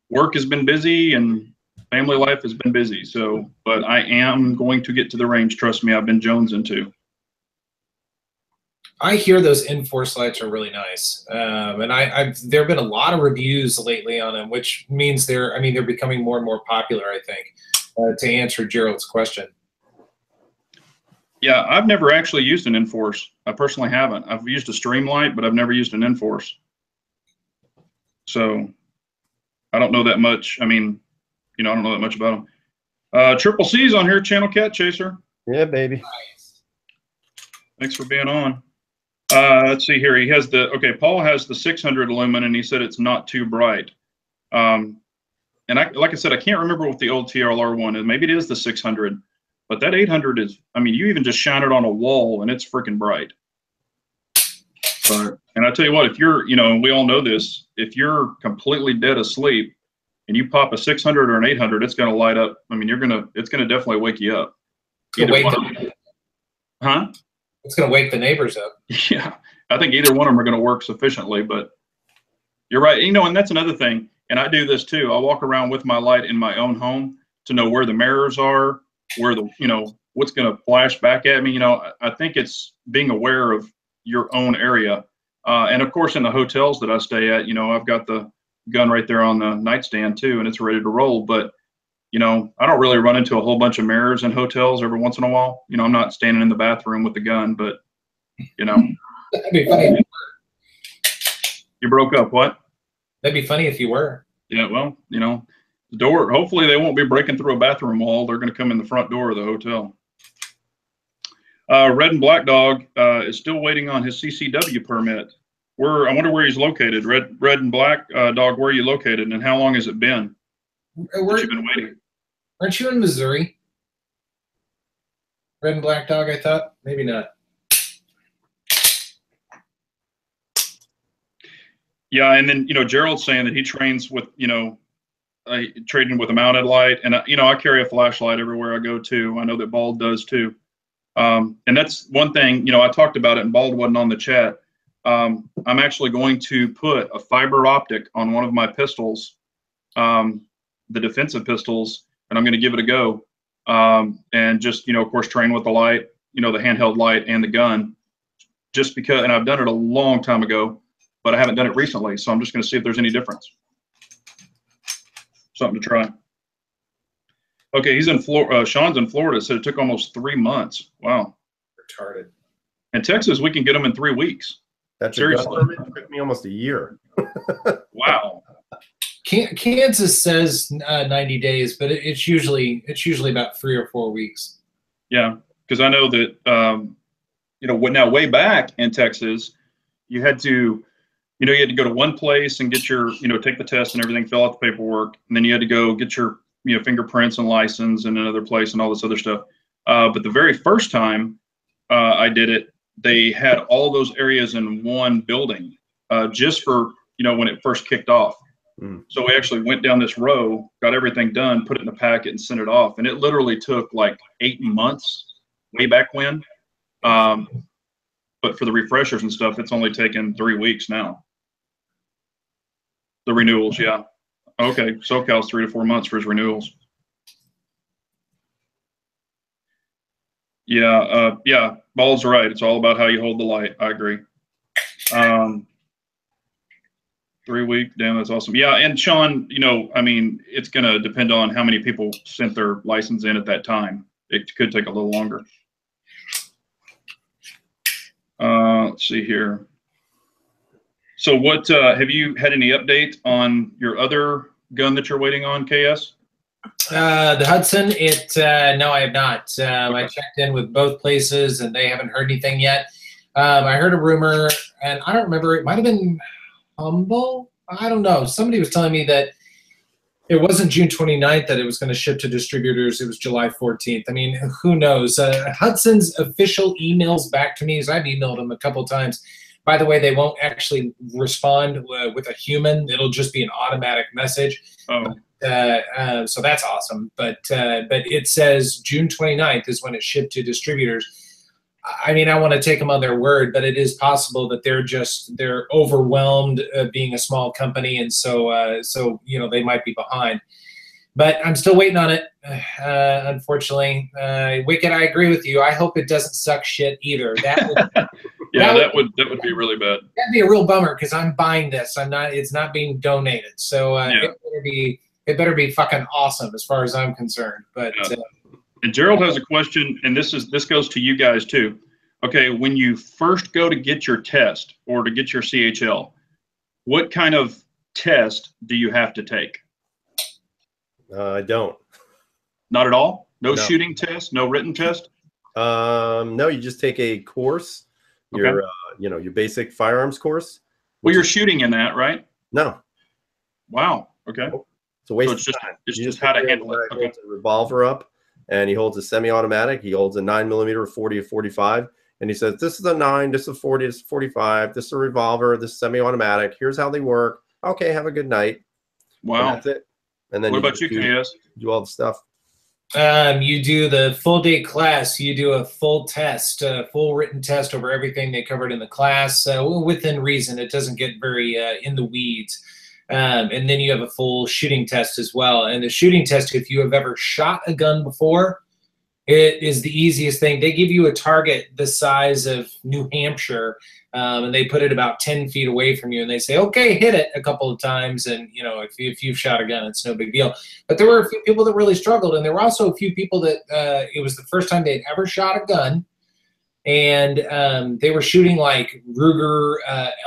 work has been busy and family life has been busy. So, but I am going to get to the range. Trust me, I've been jonesing to. I hear those Enforce lights are really nice, and there have been a lot of reviews lately on them, which means they're becoming more and more popular. I think to answer Gerald's question. Yeah, I've never actually used an Enforce. I personally haven't. I've used a Streamlight, but I've never used an Enforce. So I don't know that much. I mean, you know, I don't know that much about them. Triple C's on here, Channel Cat Chaser. Yeah, baby. Nice. Thanks for being on. Let's see here. He has Paul has the 600 lumen, and he said it's not too bright. And like I said, I can't remember what the old TRLR one is. Maybe it is the 600, but that 800 is, I mean, you even just shine it on a wall and it's freaking bright. But, and I tell you what, if you're, you know, we all know this, if you're completely dead asleep and you pop a 600 or an 800, it's going to light up. I mean, it's going to definitely wake you up. Huh? It's going to wake the neighbors up. Yeah. I think either one of them are going to work sufficiently, but you're right. You know, and that's another thing. And I do this too. I walk around with my light in my own home to know where the mirrors are, where the, you know, what's going to flash back at me. You know, I think it's being aware of your own area. And of course, in the hotels that I stay at, you know, I've got the gun right there on the nightstand too, and it's ready to roll. But, you know, I don't really run into a whole bunch of mirrors in hotels every once in a while. You know, I'm not standing in the bathroom with the gun, but, you know. That'd be funny. You broke up, what? That'd be funny if you were. Yeah, well, you know, the door, hopefully they won't be breaking through a bathroom wall. They're going to come in the front door of the hotel. Red and Black Dog is still waiting on his CCW permit. I wonder where he's located. Red and Black Dog, where are you located, and how long has it been that you've been waiting? Aren't you in Missouri? Red and Black Dog, I thought. Maybe not. Yeah, and then, you know, Gerald's saying that he trains with, you know, trading with a mounted light. And, you know, I carry a flashlight everywhere I go too. I know that Bald does too. And that's one thing, you know, I talked about it and Bald wasn't on the chat. I'm actually going to put a fiber optic on one of my pistols, the defensive pistols, and I'm going to give it a go. And just, you know, of course, train with the light, you know, the handheld light and the gun, just because, and I've done it a long time ago, but I haven't done it recently. So I'm just going to see if there's any difference. Something to try. Okay, he's in Florida. Sean's in Florida. Said it took almost 3 months. Wow. Retarded. In Texas, we can get them in 3 weeks. That's seriously. It took me almost a year. Wow. Kansas says 90 days, but it's usually about 3 or 4 weeks. Yeah, because I know that you know, now way back in Texas, you had to, you know, you had to go to one place and get your, you know, take the test and everything, fill out the paperwork, and then you had to go get your, you know, fingerprints and license in another place and all this other stuff. But the very first time I did it, they had all those areas in one building, just for, you know, when it first kicked off. So we actually went down this row, got everything done, put it in a packet and sent it off. And it literally took like 8 months way back when. But for the refreshers and stuff, it's only taken 3 weeks now. The renewals, yeah. Okay, SoCal's 3 to 4 months for his renewals. Yeah, yeah, Ball's right. It's all about how you hold the light. I agree. 3 weeks, damn, that's awesome. Yeah, and Sean, you know, I mean, it's going to depend on how many people sent their license in at that time. It could take a little longer. Let's see here. So what, have you had any update on your other gun that you're waiting on, KS? The Hudson, no, I have not. I checked in with both places and they haven't heard anything yet. I heard a rumor, and I don't remember, it might have been Humble? I don't know. Somebody was telling me that it wasn't June 29th that it was going to ship to distributors. It was July 14th. I mean, who knows? Hudson's official emails back to me, as I've emailed them a couple times. By the way, they won't actually respond with a human. It'll just be an automatic message. Oh. So that's awesome. But it says June 29th is when it shipped to distributors. I mean, I want to take them on their word, but it is possible that they're overwhelmed being a small company, and so you know, they might be behind. But I'm still waiting on it, unfortunately. Wicked, I agree with you. I hope it doesn't suck shit either. That would, yeah, that would be really bad. That'd be a real bummer because I'm buying this. It's not being donated, so yeah. it better be fucking awesome as far as I'm concerned. But. Yeah. And Gerald has a question, and this goes to you guys too. Okay, when you first go to get your test or to get your CHL, what kind of test do you have to take? I don't. Not at all? No No. shooting test, no written test? No, you just take a course, your your basic firearms course. Well, you're shooting in that, right? No. Wow. Okay. It's a waste So it's of just time. it's You just sit how to there, handle the it. guy Okay. holds a revolver up, and he holds a semi-automatic. He holds a 9mm, 40 or 45, and he says, "This is a 9. This is a 40. This is a 45. This is a revolver. This is semi-automatic. Here's how they work. Okay, have a good night." And Wow. that's it. And then What you about just you, KS? do all the stuff. You do the full day class. You do a full test, a full written test over everything they covered in the class, within reason. It doesn't get very in the weeds. And then you have a full shooting test as well. And the shooting test, if you have ever shot a gun before, it is the easiest thing. They give you a target the size of New Hampshire, and they put it about 10 feet away from you, and they say, okay, hit it a couple of times. And, you know, if you've shot a gun, it's no big deal. But there were a few people that really struggled, and there were also a few people that it was the first time they'd ever shot a gun. And they were shooting like Ruger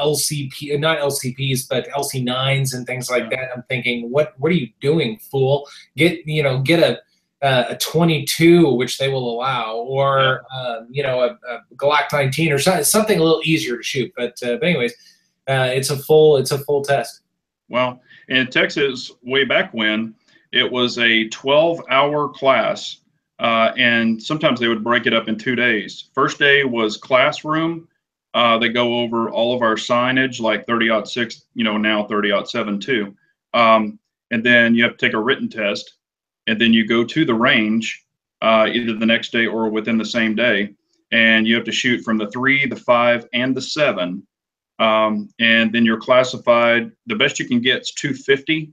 LCP, not LCPs, but LC9s and things like that. I'm thinking, what are you doing, fool? Get a 22, which they will allow, or a Glock 19 or something a little easier to shoot. But anyways, it's a full test. Well, in Texas, way back when, it was a 12-hour class. And sometimes they would break it up in 2 days. First day was classroom. They go over all of our signage, like 30-06, now 30-07 too. And then you have to take a written test, and then you go to the range either the next day or within the same day, and you have to shoot from the 3, the 5, and the 7. And then you're classified. The best you can get is 250,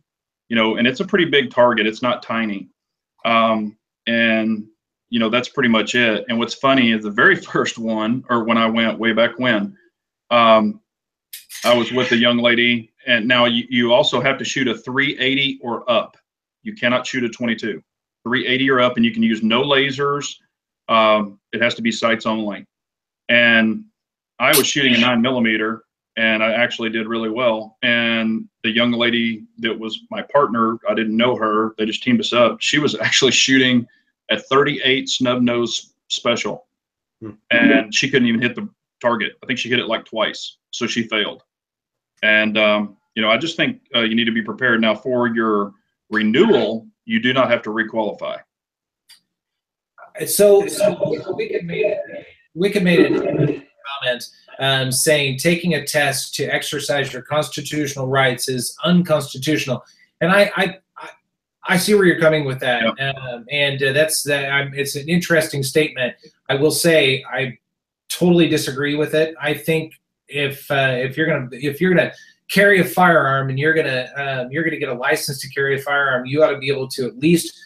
and it's a pretty big target. It's not tiny. And that's pretty much it. And what's funny is the very first one, or when I went way back when, I was with a young lady, and now you also have to shoot a 380 or up. You cannot shoot a 22. 380 or up, and you can use no lasers. It has to be sights only. And I was shooting a 9mm, and I actually did really well. And the young lady that was my partner, I didn't know her. They just teamed us up. She was actually shooting at 38 snub nose special, and she couldn't even hit the target. I think she hit it like twice, so she failed. And I just think you need to be prepared. Now for your renewal, you do not have to requalify. So Wicked made a comment saying taking a test to exercise your constitutional rights is unconstitutional, and I see where you're coming with that. Yeah. It's an interesting statement. I will say I totally disagree with it. I think if you're gonna carry a firearm and you're gonna get a license to carry a firearm, you ought to be able to at least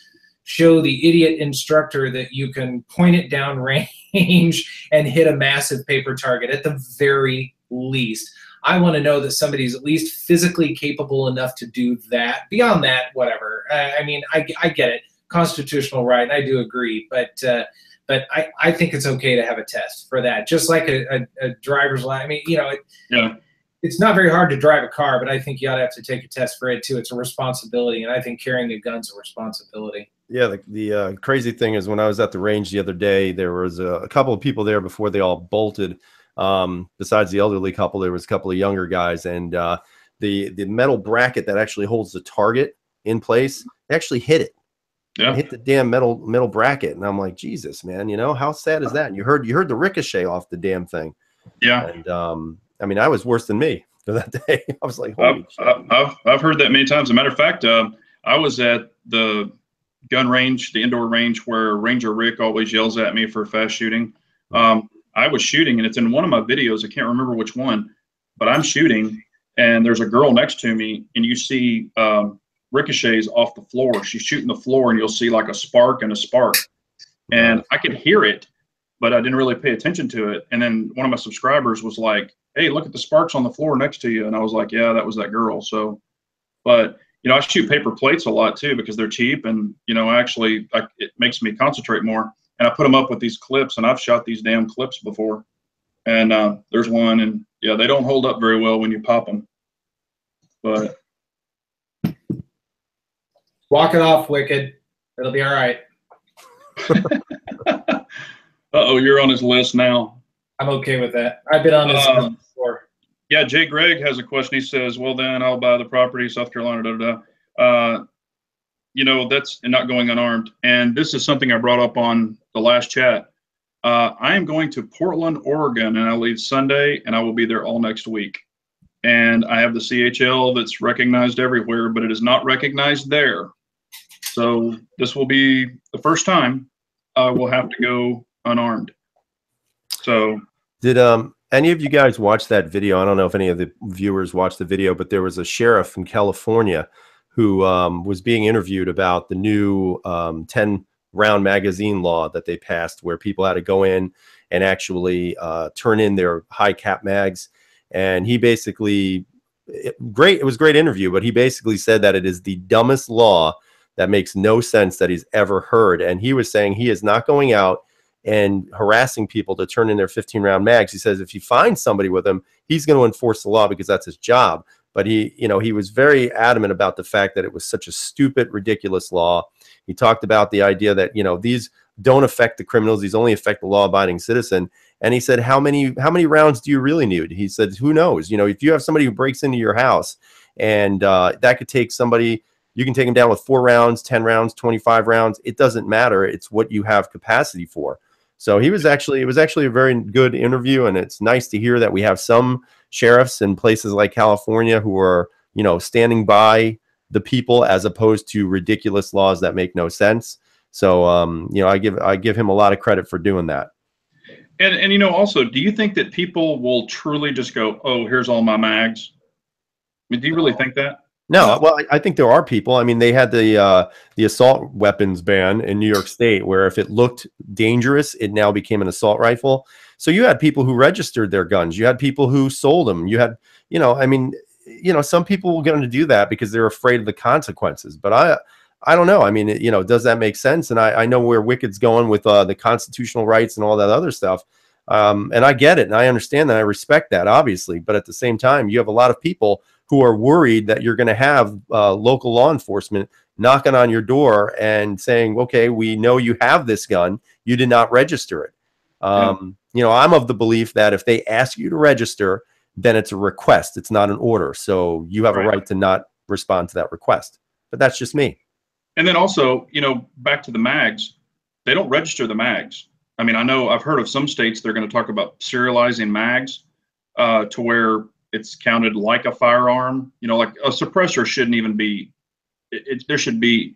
show the idiot instructor that you can point it down range and hit a massive paper target at the very least. I want to know that somebody's at least physically capable enough to do that. Beyond that, whatever. I mean, I get it, constitutional right, and I do agree. But I think it's okay to have a test for that, just like a driver's license. I mean, it's not very hard to drive a car, but I think you ought to have to take a test for it too. It's a responsibility, and I think carrying a gun's a responsibility. Yeah, the crazy thing is when I was at the range the other day, there was a couple of people there before they all bolted. Besides the elderly couple, there was a couple of younger guys, and the metal bracket that actually holds the target in place actually hit it. Yeah, hit the damn metal bracket, and I'm like, Jesus, man, how sad is that? And you heard the ricochet off the damn thing. Yeah, and I mean, I was worse than me for that day. I was like, holy shit. I've heard that many times. As a matter of fact, I was at the gun range, the indoor range where Ranger Rick always yells at me for fast shooting. I was shooting, and it's in one of my videos. I can't remember which one, but I'm shooting, and there's a girl next to me, and you see ricochets off the floor. She's shooting the floor, and you'll see like a spark and a spark. And I could hear it, but I didn't really pay attention to it. And then one of my subscribers was like, hey, look at the sparks on the floor next to you. And I was like, yeah, that was that girl. So, but I shoot paper plates a lot too because they're cheap, and it makes me concentrate more. And I put them up with these clips, and I've shot these damn clips before. And there's one, and yeah, they don't hold up very well when you pop them. But walk it off, Wicked. It'll be all right. Uh-oh, you're on his list now. I'm okay with that. I've been on this list before. Yeah, Jay Gregg has a question. He says, well, then I'll buy the property, South Carolina, da-da-da. You know, that's not going unarmed. And this is something I brought up on the last chat. I am going to Portland, Oregon, and I leave Sunday, and I will be there all next week. And I have the CHL that's recognized everywhere, but it is not recognized there. So this will be the first time I will have to go unarmed. So did any of you guys watch that video? I don't know if any of the viewers watched the video, but there was a sheriff in California who was being interviewed about the new 10-round magazine law that they passed, where people had to go in and actually turn in their high cap mags. And he basically, it was a great interview, but he basically said that it is the dumbest law that makes no sense that he's ever heard. And he was saying he is not going out and harassing people to turn in their 15-round mags. He says if you find somebody with them, he's going to enforce the law because that's his job. But he was very adamant about the fact that it was such a stupid, ridiculous law. He talked about the idea that, these don't affect the criminals. These only affect the law-abiding citizen. And he said, how many rounds do you really need? He said, who knows? If you have somebody who breaks into your house and that could take somebody, you can take them down with 4 rounds, 10 rounds, 25 rounds. It doesn't matter. It's what you have capacity for. So it was actually a very good interview. And it's nice to hear that we have some sheriffs in places like California who are, standing by the people as opposed to ridiculous laws that make no sense. So, I give him a lot of credit for doing that. And also, do you think that people will truly just go, oh, here's all my mags? I mean, do you really think that? No, well, I think there are people. I mean, they had the assault weapons ban in New York State, where if it looked dangerous, it now became an assault rifle. So you had people who registered their guns. You had people who sold them. You had, some people were going to do that because they're afraid of the consequences. But I don't know. I mean, does that make sense? And I know where Wicked's going with the constitutional rights and all that other stuff. And I get it. And I understand that. I respect that, obviously. But at the same time, you have a lot of people who are worried that you're going to have local law enforcement knocking on your door and saying, okay, we know you have this gun. You did not register it. I'm of the belief that if they ask you to register, then it's a request. It's not an order. So you have a right to not respond to that request. But that's just me. And then also, back to the mags, they don't register the mags. I mean, I know I've heard of some states, they're going to talk about serializing mags to where it's counted like a firearm. Like a suppressor shouldn't even be, there should be,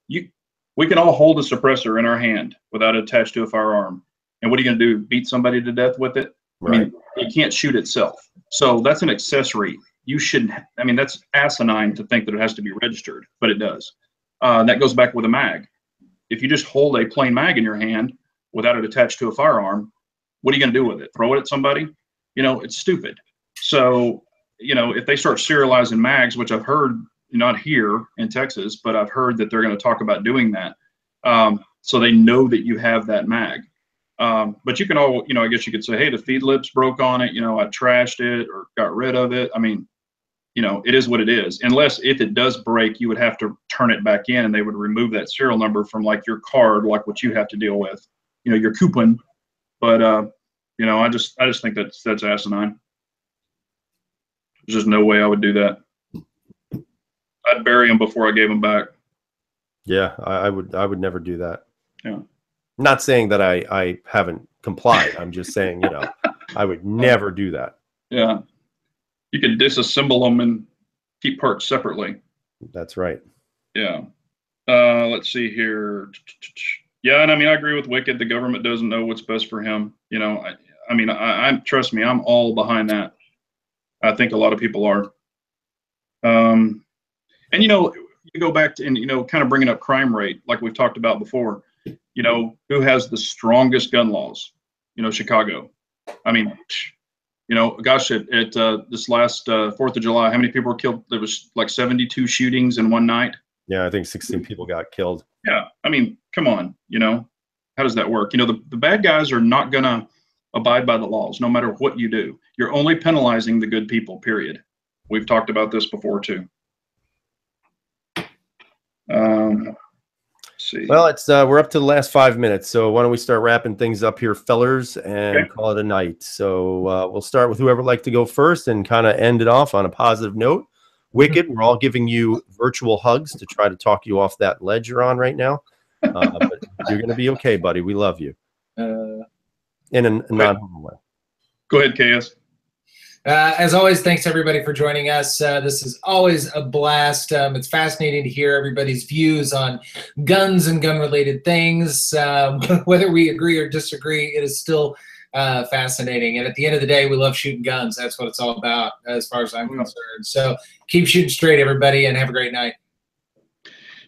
we can all hold a suppressor in our hand without it attached to a firearm. And what are you going to do? Beat somebody to death with it? Right. I mean, it can't shoot itself. So that's an accessory. You shouldn't, that's asinine to think that it has to be registered, but it does. That goes back with a mag. If you just hold a plain mag in your hand without it attached to a firearm, what are you going to do with it? Throw it at somebody? It's stupid. So, if they start serializing mags, which I've heard, not here in Texas, but I've heard that they're going to talk about doing that. So they know that you have that mag. But you can I guess you could say, hey, the feed lips broke on it. I trashed it or got rid of it. I mean, it is what it is. Unless if it does break, you would have to turn it back in and they would remove that serial number from like your card, like what you have to deal with, your coupon. But, I just think that's asinine. There's just no way I would do that. I'd bury them before I gave them back. Yeah, I would never do that. Yeah. I'm not saying that I haven't complied. I'm just saying, I would never do that. Yeah. You can disassemble them and keep parts separately. That's right. Yeah. Let's see here. Yeah, and I agree with Wicked. The government doesn't know what's best for him. I trust me, I'm all behind that. I think a lot of people are. And you go back to, and kind of bringing up crime rate, like we've talked about before. Who has the strongest gun laws? Chicago. Gosh, at this last 4th of July, how many people were killed? There was like 72 shootings in one night. Yeah, I think 16 people got killed. Yeah, come on, how does that work? The bad guys are not going to abide by the laws, no matter what you do. You're only penalizing the good people, period. We've talked about this before, too. see. Well, it's we're up to the last 5 minutes, so why don't we start wrapping things up here, fellers, and Okay. call it a night. So we'll start with whoever would like to go first and kind of end it off on a positive note. Wicked, we're all giving you virtual hugs to try to talk you off that ledge you're on right now. But you're going to be okay, buddy. We love you. In a non-homo way. Go ahead, KS. As always, thanks everybody for joining us. This is always a blast. It's fascinating to hear everybody's views on guns and gun-related things. Whether we agree or disagree, it is still fascinating. And at the end of the day, we love shooting guns. That's what it's all about, as far as I'm concerned. So keep shooting straight, everybody, and have a great night.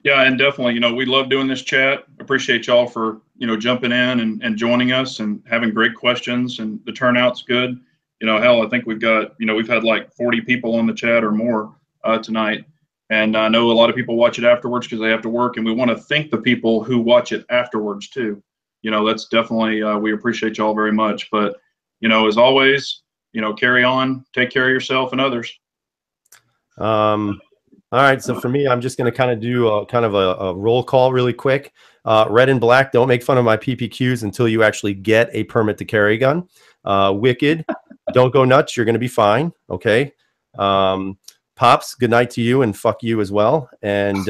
Yeah, and definitely, we love doing this chat. Appreciate y'all for, jumping in and joining us and having great questions, and the turnout's good. Hell, I think we've got, we've had like 40 people on the chat or more tonight. And I know a lot of people watch it afterwards because they have to work, and we want to thank the people who watch it afterwards too. That's definitely, we appreciate y'all very much. But, as always, carry on, take care of yourself and others. All right, so for me, I'm just going to kind of do a roll call really quick. Red and black, don't make fun of my PPQs until you actually get a permit to carry a gun. Wicked, don't go nuts. You're going to be fine. Okay. Pops, good night to you, and fuck you as well. And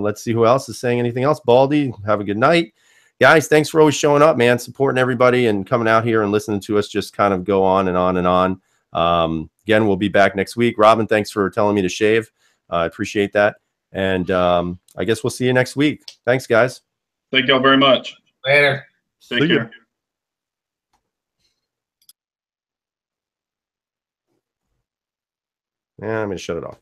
let's see who else is saying anything else. Baldy, have a good night. Guys, thanks for always showing up, man, supporting everybody and coming out here and listening to us just kind of go on and on and on. Again, we'll be back next week. Robin, thanks for telling me to shave. I appreciate that. And I guess we'll see you next week. Thanks, guys. Thank y'all very much. Later. Take care. Yeah, I'm going to shut it off.